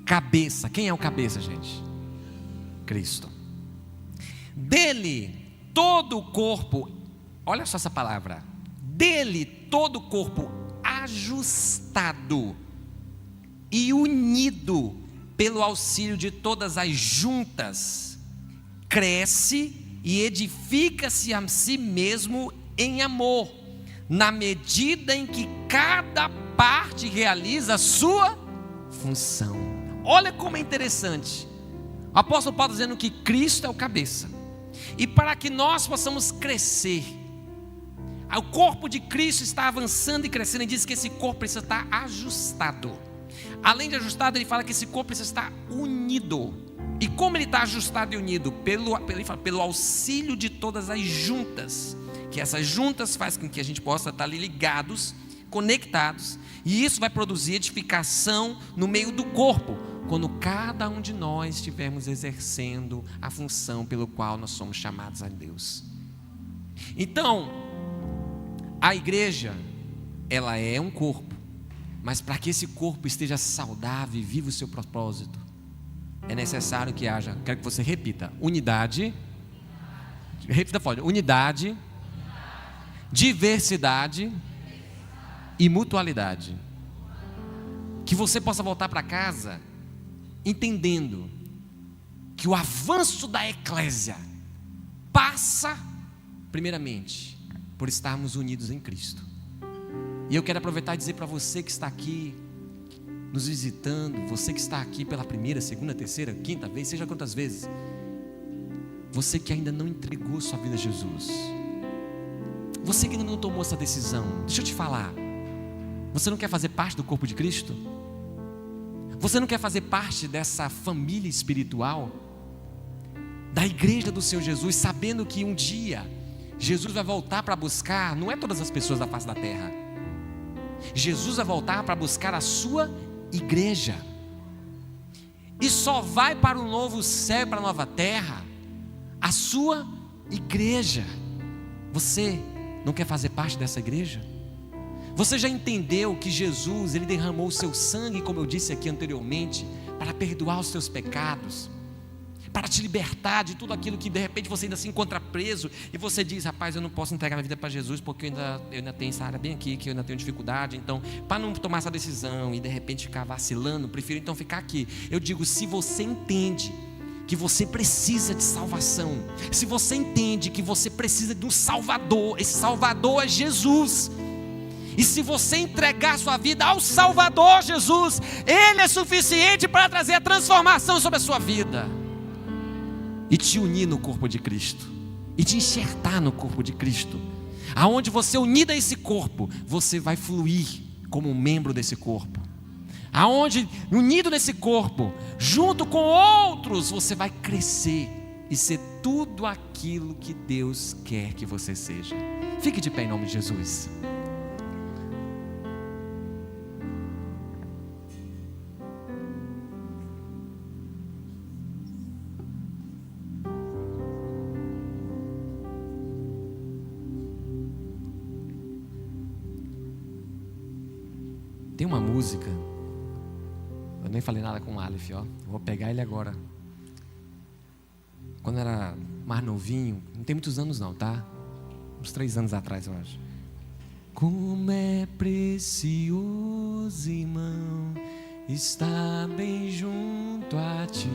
cabeça. Quem é o cabeça, gente? Cristo. Dele todo o corpo, olha só essa palavra, dele todo o corpo ajustado e unido pelo auxílio de todas as juntas, cresce e edifica-se a si mesmo em amor, na medida em que cada parte realiza a sua função. Olha como é interessante. O apóstolo Paulo dizendo que Cristo é o cabeça, e para que nós possamos crescer, o corpo de Cristo está avançando e crescendo, e diz que esse corpo precisa estar ajustado. Além de ajustado, ele fala que esse corpo precisa estar unido. E como ele está ajustado e unido? Pelo auxílio de todas as juntas, que essas juntas fazem com que a gente possa estar ali ligados, conectados, e isso vai produzir edificação no meio do corpo, quando cada um de nós estivermos exercendo a função pelo qual nós somos chamados a Deus. Então, a igreja, ela é um corpo, mas para que esse corpo esteja saudável e viva o seu propósito, é necessário que haja, quero que você repita, unidade, diversidade e mutualidade. Que você possa voltar para casa entendendo que o avanço da eclésia passa, primeiramente, por estarmos unidos em Cristo. E eu quero aproveitar e dizer para você que está aqui nos visitando, você que está aqui pela primeira, segunda, terceira, quinta vez, seja quantas vezes, você que ainda não entregou sua vida a Jesus, você que ainda não tomou essa decisão, deixa eu te falar, você não quer fazer parte do corpo de Cristo? Você não quer fazer parte dessa família espiritual, da igreja do Senhor Jesus, sabendo que um dia Jesus vai voltar para buscar, não é todas as pessoas da face da terra, Jesus vai voltar para buscar a sua igreja, e só vai para o novo céu, para a nova terra, a sua igreja. Você não quer fazer parte dessa igreja? Você já entendeu que Jesus, ele derramou o seu sangue, como eu disse aqui anteriormente, para perdoar os seus pecados, para te libertar de tudo aquilo que de repente você ainda se encontra preso, e você diz, rapaz, eu não posso entregar minha vida para Jesus, porque eu ainda tenho essa área bem aqui, que eu ainda tenho dificuldade, então, para não tomar essa decisão e de repente ficar vacilando, prefiro então ficar aqui. Eu digo, se você entende que você precisa de salvação, se você entende que você precisa de um Salvador, esse Salvador é Jesus, e se você entregar sua vida ao Salvador Jesus, Ele é suficiente para trazer a transformação sobre a sua vida, e te unir no corpo de Cristo, e te enxertar no corpo de Cristo, aonde você unido a esse corpo, você vai fluir como um membro desse corpo, aonde unido nesse corpo, junto com outros, você vai crescer e ser tudo aquilo que Deus quer que você seja. Fique de pé em nome de Jesus. Tem uma música, eu nem falei nada com o Aleph, ó. Vou pegar ele agora. Quando eu era mais novinho, não tem muitos anos não, tá? Uns 3 anos atrás, eu acho. Como é precioso, irmão, estar bem junto a ti,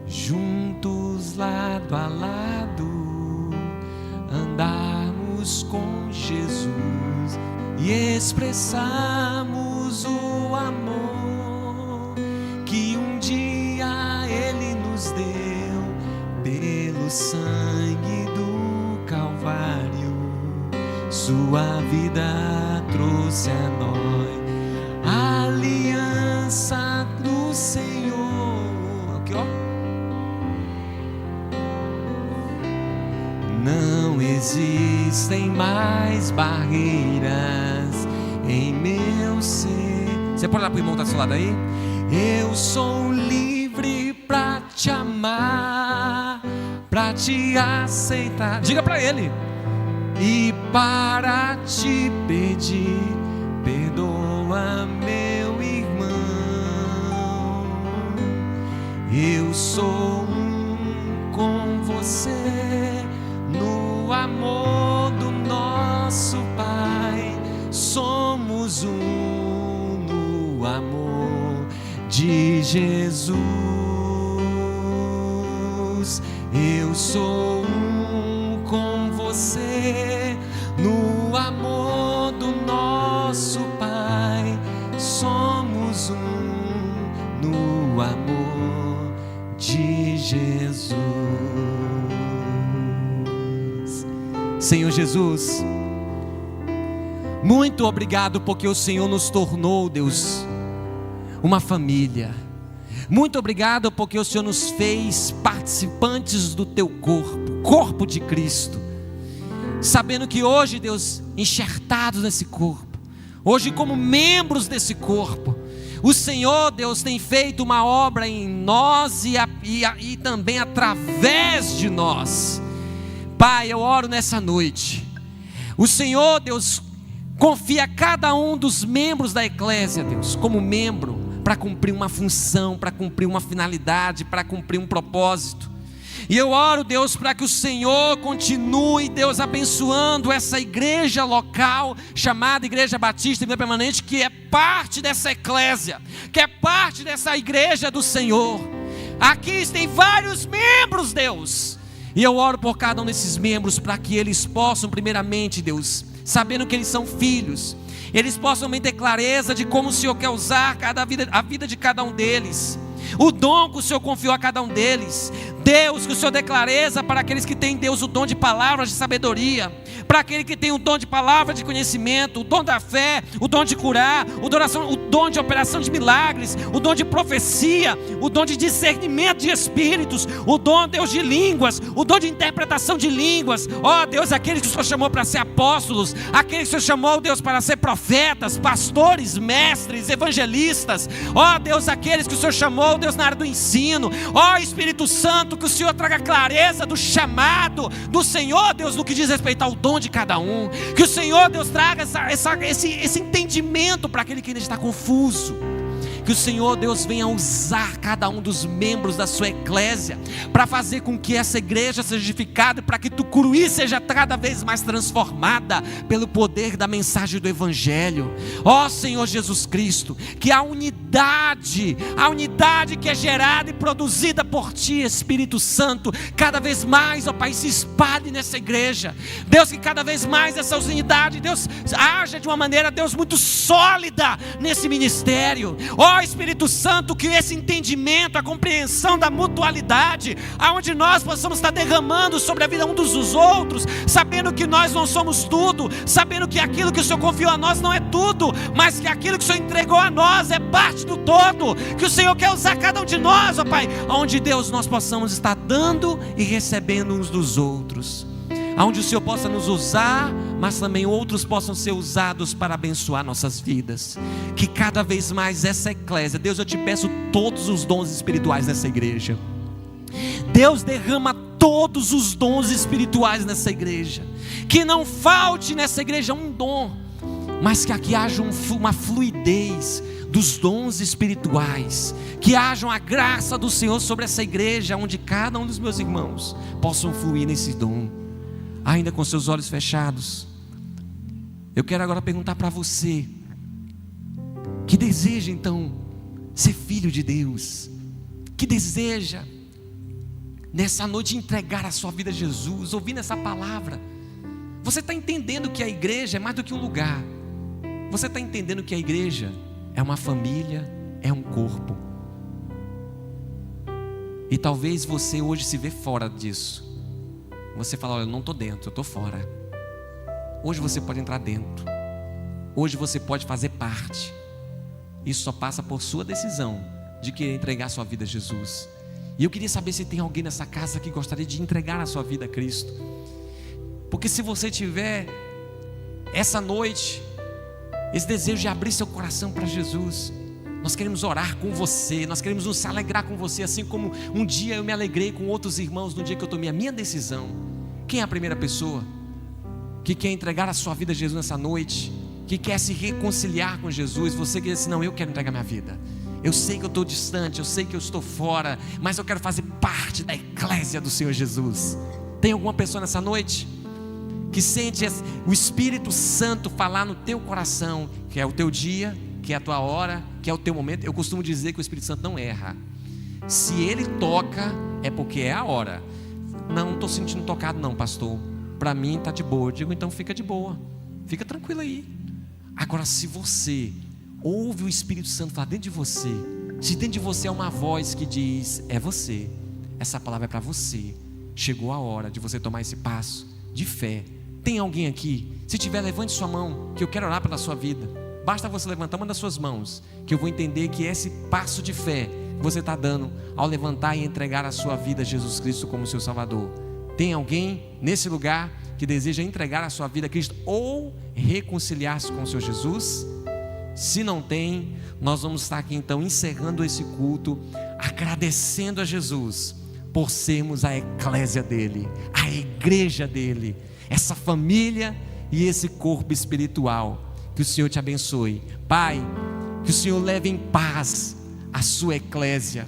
juntos lado a lado, andarmos com Jesus e expressarmos o amor que um dia Ele nos deu pelo sangue do Calvário. Sua vida trouxe a nós a aliança do Senhor. Aqui, ó. Não existem mais barreiras em meu ser. Você pode olhar para o irmão que está do seu lado aí? Eu sou livre para te amar, para te aceitar. Diga para ele. E para te pedir, perdoa meu irmão. Eu sou um com você no amor do nosso Pai. Somos um no amor de Jesus. Eu sou um com você, no amor do nosso Pai. Somos um no amor de Jesus. Senhor Jesus, muito obrigado porque o Senhor nos tornou, Deus, uma família. Muito obrigado porque o Senhor nos fez participantes do teu corpo de Cristo. Sabendo que hoje, Deus, enxertados nesse corpo, hoje como membros desse corpo, o Senhor, Deus, tem feito uma obra em nós e também através de nós. Pai, eu oro nessa noite. O Senhor, Deus, confia a cada um dos membros da eclésia, Deus, como membro, para cumprir uma função, para cumprir uma finalidade, para cumprir um propósito. E eu oro, Deus, para que o Senhor continue, Deus, abençoando essa igreja local, chamada Igreja Batista Vida Permanente, que é parte dessa eclésia, que é parte dessa igreja do Senhor. Aqui tem vários membros, Deus, e eu oro por cada um desses membros, para que eles possam, primeiramente, Deus, sabendo que eles são filhos, eles possam também ter clareza de como o Senhor quer usar a vida de cada um deles, o dom que o Senhor confiou a cada um deles. Deus, que o Senhor dê clareza para aqueles que têm, Deus, o dom de palavras de sabedoria, para aquele que tem o dom de palavra de conhecimento, o dom da fé, o dom de curar, o dom de operação de milagres, o dom de profecia, o dom de discernimento de espíritos, o dom, Deus, de línguas, o dom de interpretação de línguas. Ó Deus, aqueles que o Senhor chamou para ser apóstolos, aqueles que o Senhor chamou, Deus, para ser profetas, pastores, mestres, evangelistas. Ó Deus, aqueles que o Senhor chamou, Deus, na área do ensino. Ó Espírito Santo, que o Senhor traga clareza do chamado do Senhor, Deus, no que diz respeito ao dom de cada um. Que o Senhor, Deus, traga esse entendimento para aquele que ainda está confuso. Que o Senhor, Deus, venha usar cada um dos membros da sua eclésia para fazer com que essa igreja seja edificada, para que Tucuruí seja cada vez mais transformada pelo poder da mensagem do Evangelho. Ó Senhor Jesus Cristo, que a unidade que é gerada e produzida por Ti, Espírito Santo, cada vez mais, ó Pai, se espalhe nessa igreja. Deus, que cada vez mais essa unidade, Deus, haja de uma maneira, Deus, muito sólida nesse ministério. Ó Espírito Santo, que esse entendimento, a compreensão da mutualidade, aonde nós possamos estar derramando sobre a vida um dos outros, sabendo que nós não somos tudo, sabendo que aquilo que o Senhor confiou a nós não é tudo, mas que aquilo que o Senhor entregou a nós é parte do todo, que o Senhor quer usar cada um de nós, ó Pai, onde, Deus, nós possamos estar dando e recebendo uns dos outros, onde o Senhor possa nos usar, mas também outros possam ser usados para abençoar nossas vidas. Que cada vez mais essa eclésia, Deus, eu te peço todos os dons espirituais nessa igreja. Deus, derrama todos os dons espirituais nessa igreja. Que não falte nessa igreja um dom, mas que aqui haja uma fluidez dos dons espirituais. Que haja a graça do Senhor sobre essa igreja, onde cada um dos meus irmãos possam fluir nesse dom. Ainda com seus olhos fechados, eu quero agora perguntar para você, que deseja então ser filho de Deus, que deseja nessa noite entregar a sua vida a Jesus, ouvindo essa palavra. Você está entendendo que a igreja é mais do que um lugar. Você está entendendo que a igreja é uma família, é um corpo. E talvez você hoje se vê fora disso. Você fala, olha, eu não estou dentro, eu estou fora. Hoje você pode entrar dentro. Hoje você pode fazer parte. Isso só passa por sua decisão de querer entregar sua vida a Jesus. E eu queria saber se tem alguém nessa casa que gostaria de entregar a sua vida a Cristo. Porque se você tiver essa noite esse desejo de abrir seu coração para Jesus, nós queremos orar com você, nós queremos nos alegrar com você, assim como um dia eu me alegrei com outros irmãos no dia que eu tomei a minha decisão. Quem é a primeira pessoa que quer entregar a sua vida a Jesus nessa noite, que quer se reconciliar com Jesus? Você que diz assim, não, eu quero entregar minha vida. Eu sei que eu estou distante, eu sei que eu estou fora, mas eu quero fazer parte da eclésia do Senhor Jesus. Tem alguma pessoa nessa noite que sente o Espírito Santo falar no teu coração, que é o teu dia, que é a tua hora, que é o teu momento? Eu costumo dizer que o Espírito Santo não erra. Se ele toca, é porque é a hora. não estou sentindo tocado não, pastor. Para mim está de boa. Eu digo, então fica de boa, fica tranquilo aí. Agora, se você ouve o Espírito Santo falar dentro de você, se dentro de você é uma voz que diz, é você, essa palavra é para você, chegou a hora de você tomar esse passo de fé. Tem alguém aqui? Se tiver, levante sua mão, que eu quero orar pela sua vida. Basta você levantar uma das suas mãos, que eu vou entender que é esse passo de fé que você está dando ao levantar e entregar a sua vida a Jesus Cristo como seu Salvador. Tem alguém nesse lugar que deseja entregar a sua vida a Cristo ou reconciliar-se com o Senhor Jesus? Se não tem, nós vamos estar aqui então encerrando esse culto, agradecendo a Jesus por sermos a eclésia dele, a igreja dele, essa família e esse corpo espiritual. Que o Senhor te abençoe, Pai. Que o Senhor leve em paz a sua eclésia,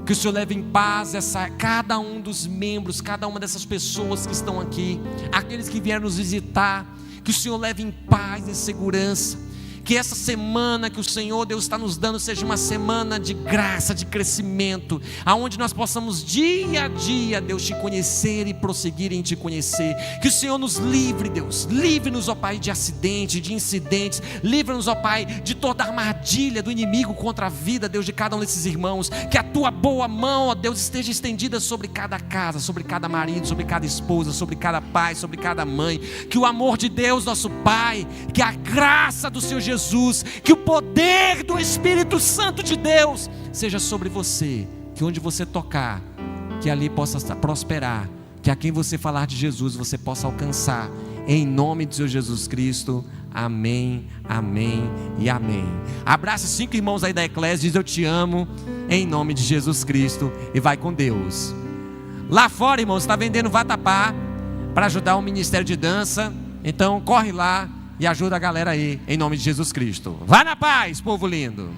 que o Senhor leve em paz cada um dos membros, cada uma dessas pessoas que estão aqui, aqueles que vieram nos visitar. Que o Senhor leve em paz e segurança. Que essa semana que o Senhor Deus está nos dando seja uma semana de graça, de crescimento, aonde nós possamos dia a dia, Deus, te conhecer e prosseguir em te conhecer. Que o Senhor nos livre, Deus, livre-nos, ó Pai, de acidentes, de incidentes, livra-nos, ó Pai, de toda armadilha do inimigo contra a vida, Deus, de cada um desses irmãos. Que a tua boa mão, ó Deus, esteja estendida sobre cada casa, sobre cada marido, sobre cada esposa, sobre cada pai, sobre cada mãe. Que o amor de Deus, nosso Pai, que a graça do Senhor Jesus, que o poder do Espírito Santo de Deus seja sobre você, que onde você tocar, que ali possa prosperar, que a quem você falar de Jesus, você possa alcançar, em nome de Senhor Jesus Cristo. Amém, amém e amém. Abraça 5 irmãos aí da eclésia, diz eu te amo, em nome de Jesus Cristo, e vai com Deus. Lá fora, irmãos, está vendendo vatapá para ajudar o ministério de dança, então corre lá e ajuda a galera aí, em nome de Jesus Cristo. Vai na paz, povo lindo.